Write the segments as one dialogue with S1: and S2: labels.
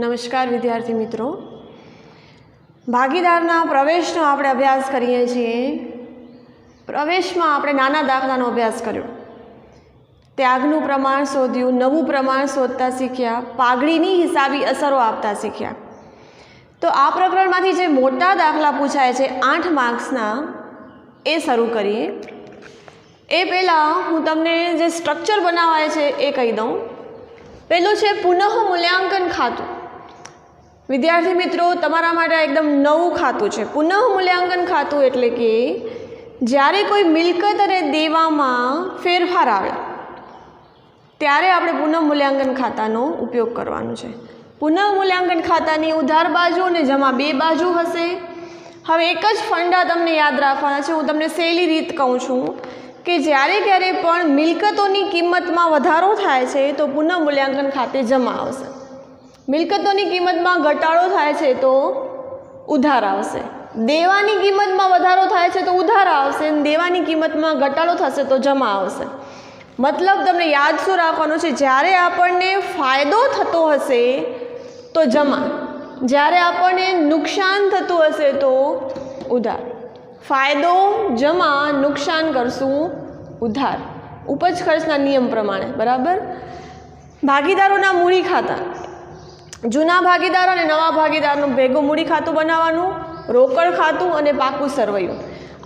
S1: નમસ્કાર વિદ્યાર્થી મિત્રો, ભાગીદારના પ્રવેશનો આપણે અભ્યાસ કરીએ છીએ। પ્રવેશમાં આપણે નાના દાખલાનો અભ્યાસ કર્યો, ત્યાગનું પ્રમાણ શોધ્યું, નવું પ્રમાણ શોધતા શીખ્યા, પાઘડીની હિસાબી અસરો આપતા શીખ્યા। તો આ પ્રકરણમાંથી જે મોટા દાખલા પૂછાય છે 8 માર્ક્સના, એ શરૂ કરીએ। એ પહેલાં હું તમને જે સ્ટ્રક્ચર બનાવાય છે એ કહી દઉં। પહેલું છે પુનઃ મૂલ્યાંકન ખાતું। વિદ્યાર્થી મિત્રો, તમારા માટે એકદમ નવું ખાતું છે। પુનઃ મૂલ્યાંકન ખાતું એટલે કે જ્યારે કોઈ મિલકત અને દેવામાં ફેરફાર આવે ત્યારે આપણે પુનઃ મૂલ્યાંકન ખાતાનો ઉપયોગ કરવાનો છે। પુનઃ મૂલ્યાંકન ખાતાની ઉધાર બાજુ અને જમા બે બાજુ હશે। હવે એક જ ફંડા તમને યાદ રાખવાના છે। હું તમને સહેલી રીત કહું છું કે જ્યારે ક્યારે પણ મિલકતોની કિંમતમાં વધારો થાય છે તો પુનઃ મૂલ્યાંકન ખાતે જમા આવશે, મિલકતોની કિંમતમાં ઘટાડો થાય છે તો ઉધાર આવશે, દેવાની કિંમતમાં વધારો થાય છે તો ઉધાર આવશે, અને દેવાની કિંમતમાં ઘટાડો થશે તો જમા આવશે। મતલબ તમને યાદ શું રાખવાનું છે, જ્યારે આપણને ફાયદો થતો હશે તો જમા, જ્યારે આપણને નુકસાન થતું હશે તો ઉધાર। ફાયદો જમા, નુકસાન કરશું ઉધાર, ઉપજ ખર્ચના નિયમ પ્રમાણે, બરાબર। ભાગીદારોના મૂડી ખાતા, જૂના ભાગીદાર અને નવા ભાગીદારનું ભેગું મૂડી ખાતું બનાવવાનું, રોકડ ખાતું અને પાકું સરવૈયું,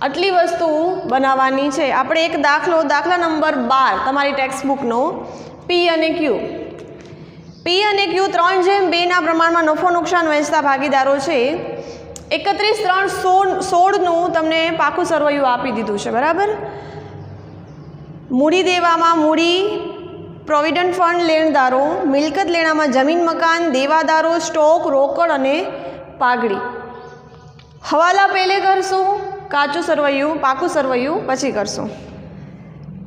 S1: આટલી વસ્તુ બનાવવાની છે। આપણે એક દાખલા નંબર 12 તમારી ટેક્સ્ટબુકનો, પી અને ક્યુ। પી અને ક્યુ 3:2ના પ્રમાણમાં નફો નુકસાન વહેંચતા ભાગીદારો છે। 31/3/16નું તમને પાકું સરવૈયું આપી દીધું છે, બરાબર। મૂડી દેવામાં મૂડી, પ્રોવિડન્ટ ફંડ લેણદારો, મિલકત લેણામાં જમીન મકાન, દેવાદારો, સ્ટોક, રોકડ અને પાઘડી। હવાલા પહેલે કરશું, કાચું સરવૈયું, પાકું સરવૈયું પછી કરશું।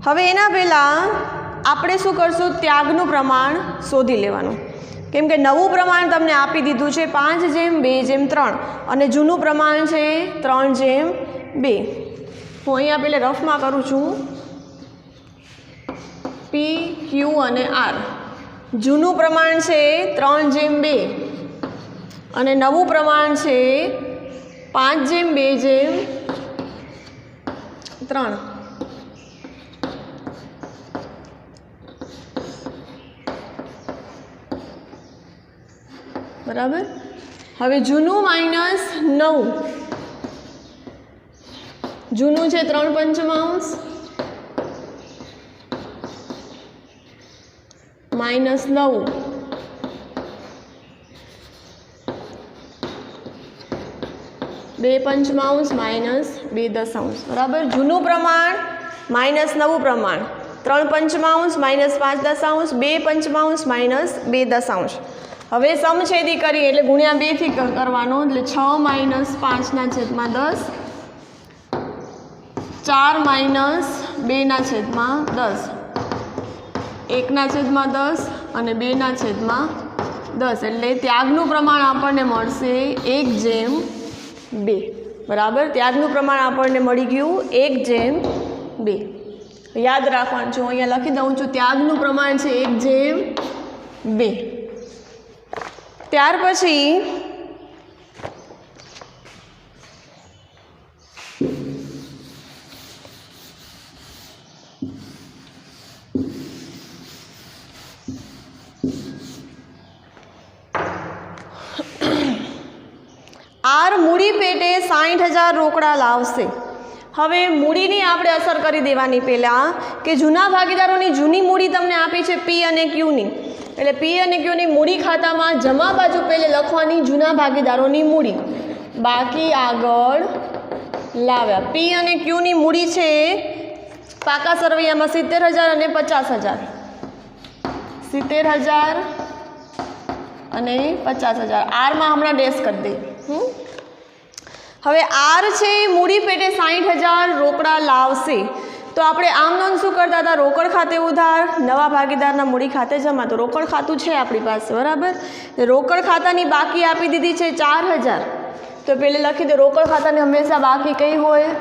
S1: હવે એના પહેલાં આપણે શું કરશું, ત્યાગનું પ્રમાણ શોધી લેવાનું, કેમ કે નવું પ્રમાણ તમને આપી દીધું છે 5:2:3 અને જૂનું પ્રમાણ છે 3:2। હું અહીંયા પહેલે રફમાં કરું છું, પી, ક્યુ અને આર। જૂનું પ્રમાણ છે 3:2 અને નવું પ્રમાણ છે 5:2:3। બરાબર। હવે જૂનું માઇનસ નવું, જૂનું છે 3/5 માઇનસ નવું, 2/5 માઇનસ 2/10, બરાબર। જૂનું પ્રમાણ માઇનસ નવું પ્રમાણ, 3/5 માઇનસ 5/10, 2/5 માઇનસ 2/10। હવે સમછેદી કરીએ એટલે ગુણ્યા 2 થી કરવાનો, એટલે 6 માઇનસ 5/10, 4 માઇનસ 2/10, 1/10 અને 2/10, એટલે ત્યાગનું પ્રમાણ આપણને મળશે 1:2, બરાબર। ત્યાગનું પ્રમાણ આપણને મળી ગયું 1:2। યાદ રાખવાનું છું, અહીંયા લખી દઉં છું, ત્યાગનું પ્રમાણ છે 1:2। ત્યાર પછી આર મૂડી પેટે 60,000 રોકડા લાવશે। હવે મૂડીની આપણે અસર કરી દેવાની પહેલાં કે જૂના ભાગીદારોની જૂની મૂડી તમને આપી છે પી અને ક્યુની, એટલે પી અને ક્યુની મૂડી ખાતામાં જમા બાજુ પહેલે લખવાની જૂના ભાગીદારોની મૂડી, બાકી આગળ લાવ્યા। પી અને ક્યુની મૂડી છે પાકા સરવૈયામાં 70,000 અને 50,000, 70,000 અને 50,000। આરમાં હમણાં ડેશ કરી દઈએ। હવે આર છે મૂડી પેટે 60,000 રોકડા લાવશે, તો આપણે આમ નોંધ શું કરતા હતા, રોકડ ખાતે ઉધાર, નવા ભાગીદારના મૂડી ખાતે જમા। તો રોકડ ખાતું છે આપણી પાસે, બરાબર। રોકડ ખાતાની બાકી આપી દીધી છે 4,000, તો પહેલે લખી દો, રોકડ ખાતાની હંમેશા બાકી કઈ હોય,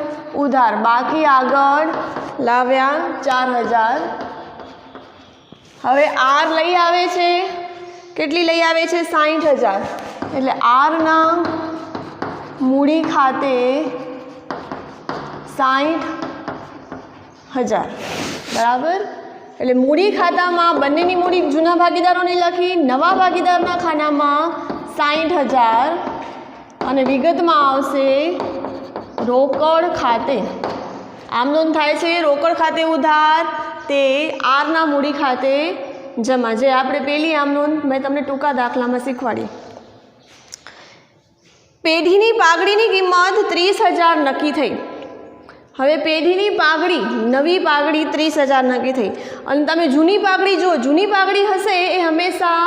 S1: ઉધાર, બાકી આગળ લાવ્યા 4,000। હવે આર લઈ આવે છે કેટલી લઈ આવે છે? 60,000. એટલે આરના મૂડી ખાતે 60,000. બરાબર. એટલે મૂડી ખાતામાં બંનેની મૂડી જૂના ભાગીદારોને લખી, નવા ભાગીદારના ખાનામાં 60,000 અને વિગતમાં આવશે રોકડ ખાતે. આમ નોંધ થાય છે રોકડ ખાતે ઉધાર તે આરના મૂડી ખાતે જમા, જે આપણે પહેલી આમ નોંધ મેં તમને ટૂંકા દાખલામાં શીખવાડી. પેઢીની પાઘડીની કિંમત 30,000 નક્કી થઈ. હવે પેઢીની પાઘડી, નવી પાઘડી 30,000 નક્કી થઈ અને તમે જૂની પાઘડી જુઓ, જૂની પાઘડી હશે એ હંમેશા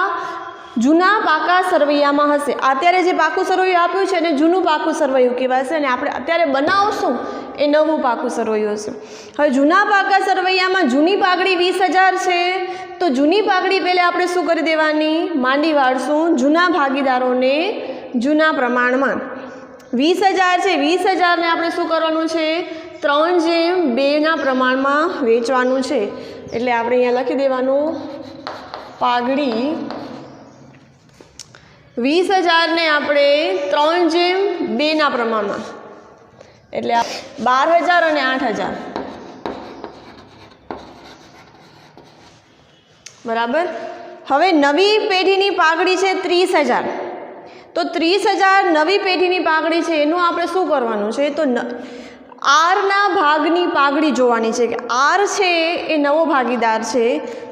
S1: જૂના પાકા સરવૈયામાં હશે. અત્યારે જે પાકું સરવૈયું આપ્યું છે એને જૂનું પાકું સરવૈયું કહેવાશે અને આપણે અત્યારે બનાવશું એ નવું પાકું સરવૈયું હશે. હવે જૂના પાકા સરવૈયામાં જૂની પાઘડી 20,000 છે તો જૂની પાઘડી પહેલાં આપણે શું કરી દેવાની? માંડી વાળશું જૂના ભાગીદારોને જૂના પ્રમાણમાં. 20,000 છે, 20,000ને આપણે શું કરવાનું છે? 3:2 પ્રમાણમાં વેચવાનું છે. એટલે આપણે અહીંયા લખી દેવાનું પાઘડી 20,000ને આપણે 3:2 પ્રમાણમાં, એટલે 12,000 અને 8,000. બરાબર. હવે નવી પેઢીની પાઘડી છે 30,000, તો 30,000 નવી પેઢીની પાઘડી છે એનું આપણે શું કરવાનું છે? તો આરના ભાગની પાઘડી જોવાની છે કે આર છે એ નવો ભાગીદાર છે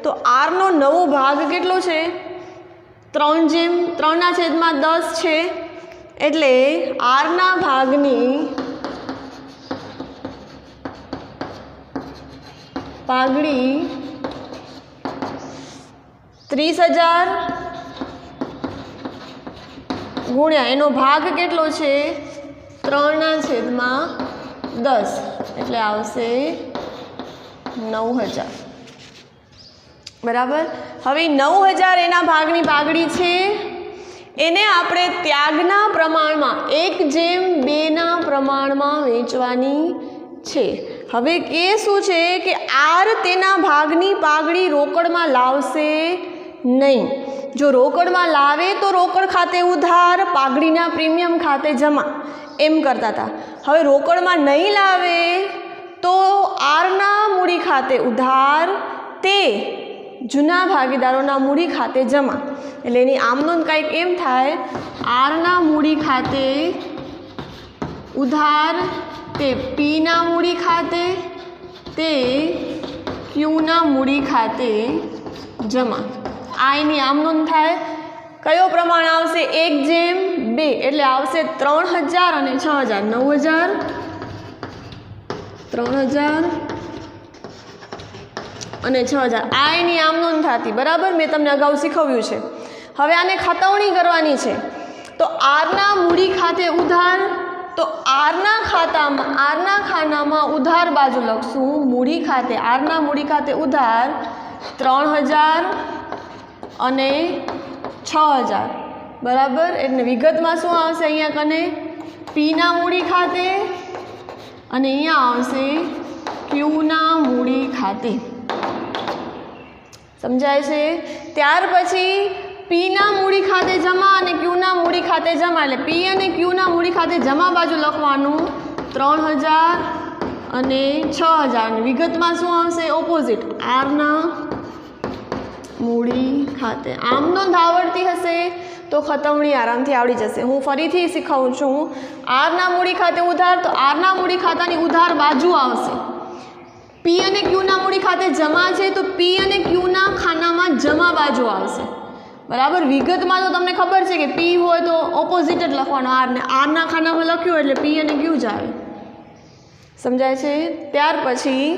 S1: તો આરનો નવો ભાગ કેટલો છે? 3/10 છે. એટલે આરના ભાગની પાઘડી 30,000 ગુણ્યા એનો ભાગ કેટલો છે? 3/10 એટલે આવશે 9,000. બરાબર. હવે 9,000 એના ભાગની પાઘડી છે, એને આપણે ત્યાગના પ્રમાણમાં 1:2 પ્રમાણમાં વેચવાની છે. હવે કે શું છે કે આર તેના ભાગની પાઘડી રોકડમાં લાવશે નહીં. જો રોકડમાં લાવે તો રોકડ ખાતે ઉધાર, પાઘડીના પ્રીમિયમ ખાતે જમા, એમ કરતા હતા. હવે રોકડમાં નહીં લાવે તો આરના મૂડી ખાતે ઉધાર તે જૂના ભાગીદારોના મૂડી ખાતે જમા. એટલે એની આમ નોંધ કાંઈક એમ થાય, આરના મૂડી ખાતે ઉધાર તે પીના મૂડી ખાતે તે ક્યુના મૂડી ખાતે જમા. આ એની આમ નોંધ થાય. કયો પ્રમાણ આવશે? 1:2 એટલે આવશે 3,000 અને 6,000, 9,000, 3,000 અને 6,000. આ એની આમ નોંધ થતી. બરાબર. મેં તમને અગાઉ શીખવ્યું છે. હવે આને ખતવણી કરવાની છે તો આરના મૂડી ખાતે ઉધાર, તો આરના ખાનામાં ઉધાર બાજુ લખશું મૂડી ખાતે, આરના મૂડી ખાતે ઉધાર 3,000 અને 6,000. બરાબર. એટલે વિગતમાં શું આવશે? અહીંયા કને પીના મૂડી ખાતે અને અહીંયા આવશે ક્યુના મૂડી ખાતે. સમજાય છે? ત્યાર પછી પીના મૂડી ખાતે જમા અને ક્યુના મૂડી ખાતે જમા, એટલે પી અને ક્યુના મૂડી ખાતે જમા બાજુ લખવાનું 3,000 અને 6,000. વિગતમાં શું આવશે? ઓપોઝિટ આરના મૂડી ખાતે. આમ નોંધ આવડતી હશે તો ખતવણી આરામથી આવડી જશે. હું ફરીથી શીખવું છું. આરના મૂડી ખાતે ઉધાર, તો આરના મૂડી ખાતાની ઉધાર બાજુ આવશે. પી અને ક્યુના મૂડી ખાતે જમા છે તો પી અને ક્યુના ખાનામાં જમા બાજુ આવશે. બરાબર. વિગતમાં તો તમને ખબર છે કે પી હોય તો ઓપોઝિટ જ લખવાનો, આરને આરના ખાનામાં લખ્યું એટલે પી અને ક્યુ જ આવે. સમજાય છે? ત્યાર પછી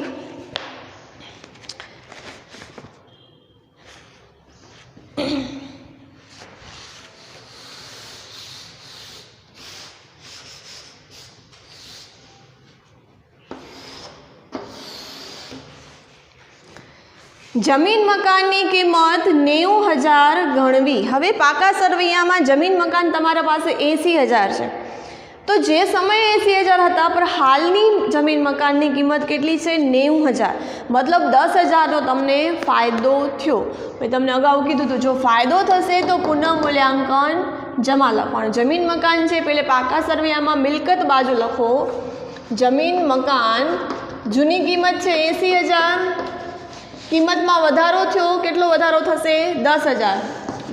S1: જમીન મકાનની કિંમત 90,000 ગણવી. હવે પાકા સરવૈયામાં જમીન મકાન તમારા પાસે 80,000 છે तो जे समय 80,000 था पर हालनी जमीन मकाननी किंमत केटली छे 90,000 मतलब 10,000 तमने फायदो थयो। भाई तमने अगाऊ कीधुं तो जो फायदो थशे तो पुनः मूल्यांकन जमा लखवानुं। जमीन मकान छे पहले पाका सरवैयामां मिलकत बाजू लखो। जमीन मकान जूनी किंमत छे 80,000 किंमत में वधारो थयो केटलो वधारो थशे 10,000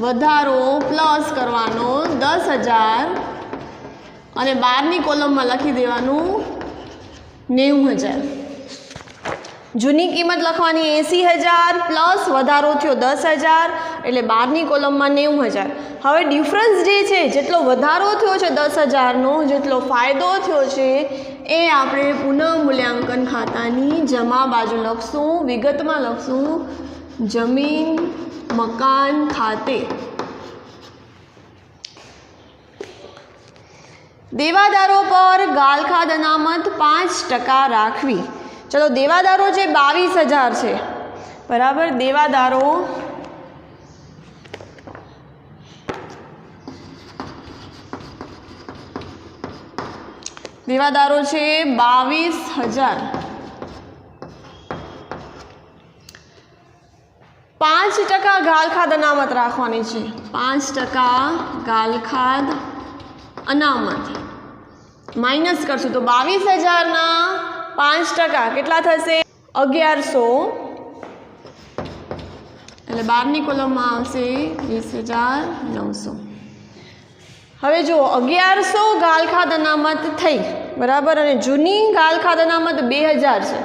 S1: वधारो प्लस करवानो 10,000 અને બારની કોલમમાં લખી દેવાનું 90,000। જૂની કિંમત લખવાની 80,000 પ્લસ વધારો થયો 10,000 એટલે બારની કોલમમાં 90,000। હવે ડિફરન્સ જે છે જેટલો વધારો થયો છે 10,000નો જેટલો ફાયદો થયો છે એ આપણે પુનઃ મૂલ્યાંકન ખાતાની જમા બાજુ લખશું। વિગતમાં લખશું જમીન મકાન ખાતે। देवादारों पर गालखाद अनामत 5% राखवी। चलो देवादारों जे 22,000 है बराबर। देवादारों छे 22,000 5% गालखाद अनामत राखवानी छे। 5% गालखाद अनामत माइनस करशुं तो 22,000 ना 5% केटला थशे 1100 એટલે 12ની કોલમમાં આવશે 20,900। હવે જો 1100 ગાલખાદ અનામત થઈ બરાબર અને જૂની ગાલખાદ અનામત 2000 છે।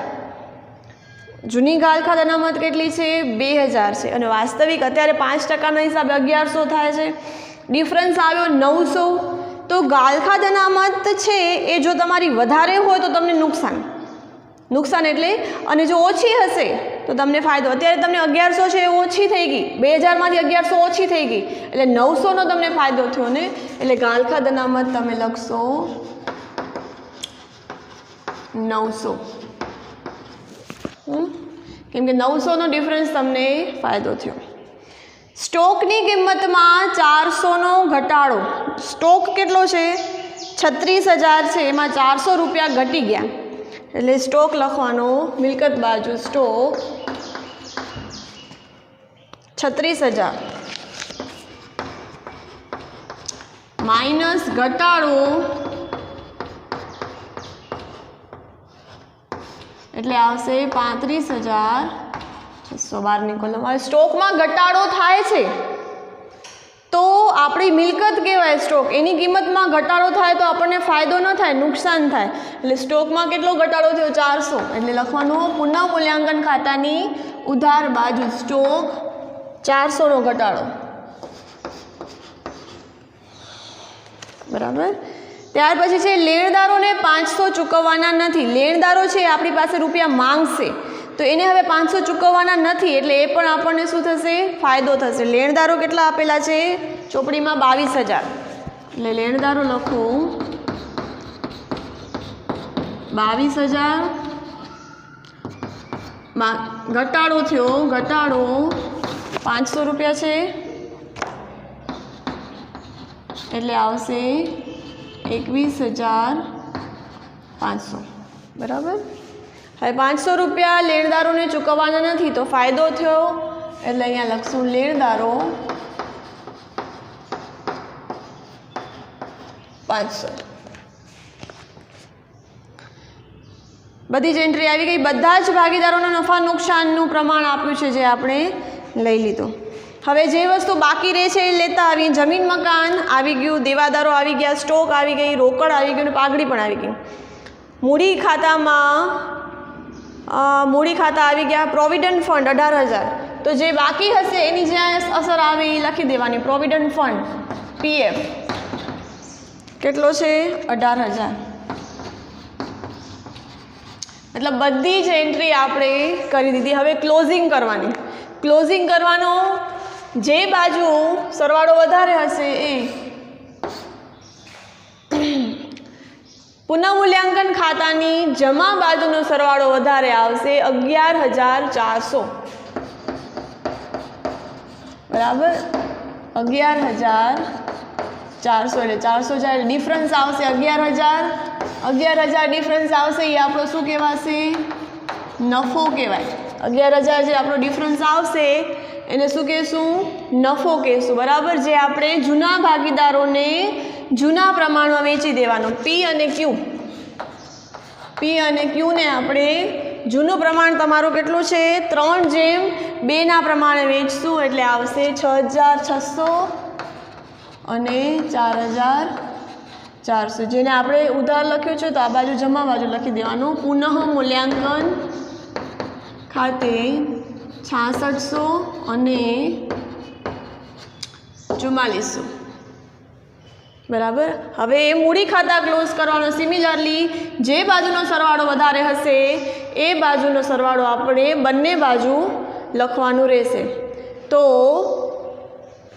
S1: જૂની ગાલખાદ અનામત કેટલી છે 2000 છે અને વાસ્તવિક અત્યારે 5% ના હિસાબે 1100 થાય છે। ડિફરન્સ આવ્યો 900। तो गालखाद अनामत है ये जो तमारी वधारे हो तो तमने नुकसान एटले अने जो ओछी हशे तो तमने फायदो। अत्यारे तमने 1100 है ओछी थई गई 2000 मांथी 1100 ओछी थई गई एटले 900 नो तमने फायदो थयो ने एटले गालखाद अनामत तमे लखशो 900 केम के 900 नो डिफरन्स तमने फायदो थयो। स्टॉकनी किंमत में 400 नो घटाड़ो। स्टॉक केटलो छे 36,000 है एमां 400 रुपया घटी गया एटले स्टॉक लखवानो मिलकत बाजू स्टॉक 36,000 माइनस घटाड़ो एटले आवशे 35,612 कोलम। स्टॉक में घटाड़ो थाय छे तो आपणी मिलकत कहेवाय स्टॉक एनी किंमत में घटाड़ो थाय तो आपने फायदो न थाय नुकसान थाय एटले स्टॉक में केटलो घटाड़ो थयो 400 एटले लखवानो पुनः मूल्यांकन खातानी उधार बाजू स्टॉक 400 नो घटाड़ो बराबर। त्यार पछी छे लेणदारोने 500 चूकववाना नथी। लेणदारो छे आपणी पासे रूपिया मांगशे तो एने हवे 500 चूकववाना नथी एटले ए पण आपणे शुं थशे फायदो थशे। लेणदारो केटला आपेला छे चोपड़ीमां 22,000 एटले लेणदारो लखो 22,000 घटाड़ो थयो घटाड़ो 500 रुपया छे एटले आवशे 21,500 बराबर। હવે 500 रुपया लेणदारों ने चूकववाना नहीं तो फायदो थयो एटले अहींया लखशुं लेणदारो 500। बधी ज एंट्री आई गई। बधा ज भागीदारों नफा नुकसानનું प्रमाण आप्युं छे जे आपणे लई लीधुं। हवे जे वस्तु बाकी रहे छे लेता आवी। जमीन मकान आवी गयुं, देवादारो आवी गया, स्टॉक आवी गई, रोकड़ आवी गयुं, पागड़ी पण आवी गई। मूडी खाता आवी गया। प्रोविडंट फंड 18,000 तो जे बाकी हशे एनी जे असर आवे ए लखी देवानी। प्रोविडंट फंड पीएफ केटलो छे 18,000 मतलब बधी ज एंट्री आपणे करी दीधी। हवे क्लोजिंग करवानी। क्लोजिंग करवानो जे बाजू सरवाळो वधारे हशे ए पुनः मूल्यांकन खातानी जमा बाजूनो सरवाळो वधारे आवशे 11,400 बराबर 11,400 400 એટલે 400 જાય ડિફરન્સ આવશે 11,000. 11,000 ડિફરન્સ આવશે એ આપણો શું કહેવાશે? નફો કહેવાય. 11,000 જે આપણો ડિફરન્સ આવશે એને શું કહેશું? નફો કહેશું. બરાબર. જે આપણે જૂના ભાગીદારોને જૂના પ્રમાણમાં વેચી દેવાનો. પી અને ક્યુને આપણે જૂનું પ્રમાણ તમારું કેટલું છે? 3:2 પ્રમાણે વેચશું એટલે આવશે 6,600 અને 4,400. જેને આપણે ઉધાર લખ્યું છે તો આ બાજુ જમા બાજુ લખી દેવાનું. પુનઃ મૂલ્યાંકન ખાતે 6600 અને 4400. બરાબર. હવે મૂડી ખાતા ક્લોઝ કરવાનો. સિમિલરલી જે બાજુનો સરવાળો વધારે હશે એ બાજુનો સરવાળો આપણે બંને બાજુ લખવાનું રહેશે. તો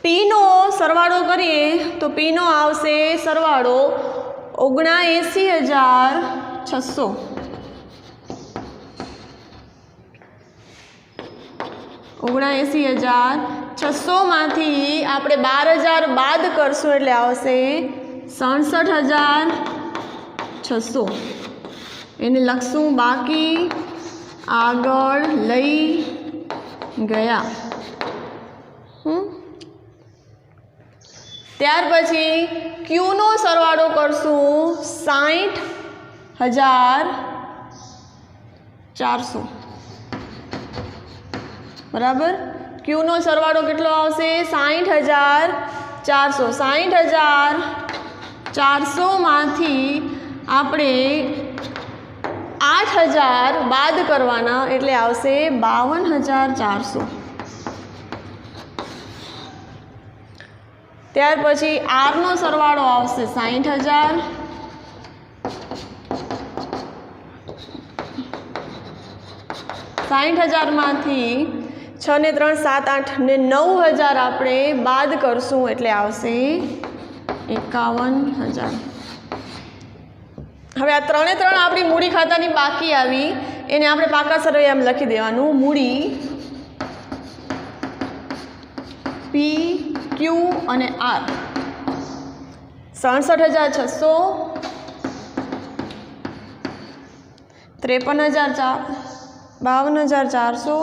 S1: પીનો સરવાળો કરીએ તો પીનો આવશે સરવાળો 79,600. 79,600 માંથી આપણે 12,000 બાદ કરશું એટલે આવશે 67,600. એને લખશું બાકી આગળ લઈ ગયા. ત્યાર પછી ક્યુનો સરવાળો કરશું 60,400. બરાબર. ક્યુનો સરવાળો કેટલો આવશે? 60,400. 60,400 માંથી આપણે 8,000 બાદ કરવાના એટલે આવશે 52,400. ત્યાર પછી આરનો સરવાળો આવશે 60,000. 60,000 માંથી 6 ને 3 7 8 ને 9,000 આપણે બાદ કરશું એટલે આવશે 51,000. હવે આ 3 આપણી મૂડી ખાતાની બાકી આવી એને આપણે પાકા સરવૈયામાં લખી દેવાનું. મૂડી પી ક્યુ અને આર 67,600 52,400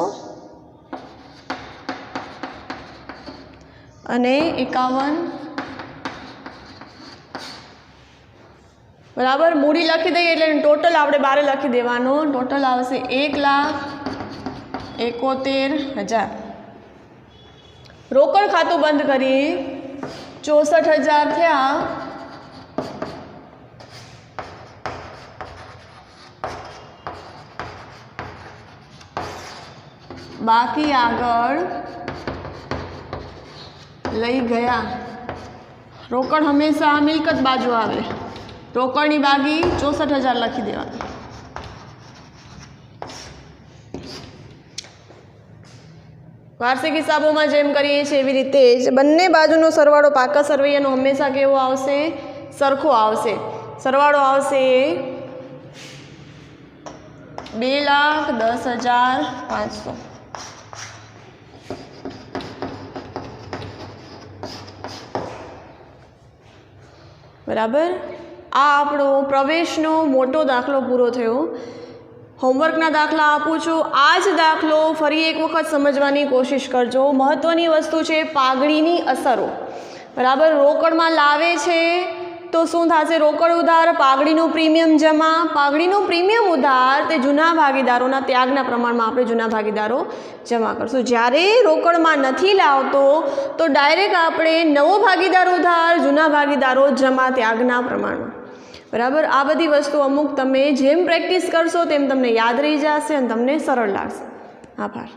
S1: અને 51. બરાબર. મૂડી લખી દઈએ એટલે ટોટલ આપણે બારે લખી દેવાનું. ટોટલ આવશે 1,71,000. રોકડ ખાતું બંધ કરીએ 64,000 થયા. બાકી આગળ લઈ ગયા. રોકડ હંમેશા મિલકત બાજુ આવે. રોકડની બાકી 64,000 લખી દેવાનું. વાર્ષિક હિસાબોમાં જેમ કરીએ છીએ એવી રીતે જ બંને બાજુનો સરવાળો પાકા સરવૈયાનો હંમેશા કેવો આવશે? સરખો આવશે. સરવાળો આવશે 2,10,500. બરાબર. આ આપણો પ્રવેશનો મોટો દાખલો પૂરો થયો. હોમવર્કના દાખલા આપું છું. આ જ દાખલો ફરી એક વખત સમજવાની કોશિશ કરજો. મહત્ત્વની વસ્તુ છે પાઘડીની અસરો. બરાબર. રોકડમાં લાવે છે તો શું થશે? રોકડ ઉધાર, પાઘડીનું પ્રીમિયમ જમા. પાઘડીનું પ્રીમિયમ ઉધાર તે જૂના ભાગીદારોના ત્યાગના પ્રમાણમાં આપણે જૂના ભાગીદારો જમા કરશું. જ્યારે રોકડમાં નથી લાવતો તો ડાયરેક્ટ આપણે નવો ભાગીદાર ઉધાર, જૂના ભાગીદારો જમા ત્યાગના પ્રમાણમાં. બરાબર. આ બધી વસ્તુ અમુક તમે જેમ પ્રેક્ટિસ કરશો તેમ તમને યાદ રહી જશે અને તમને સરળ લાગશે. આભાર.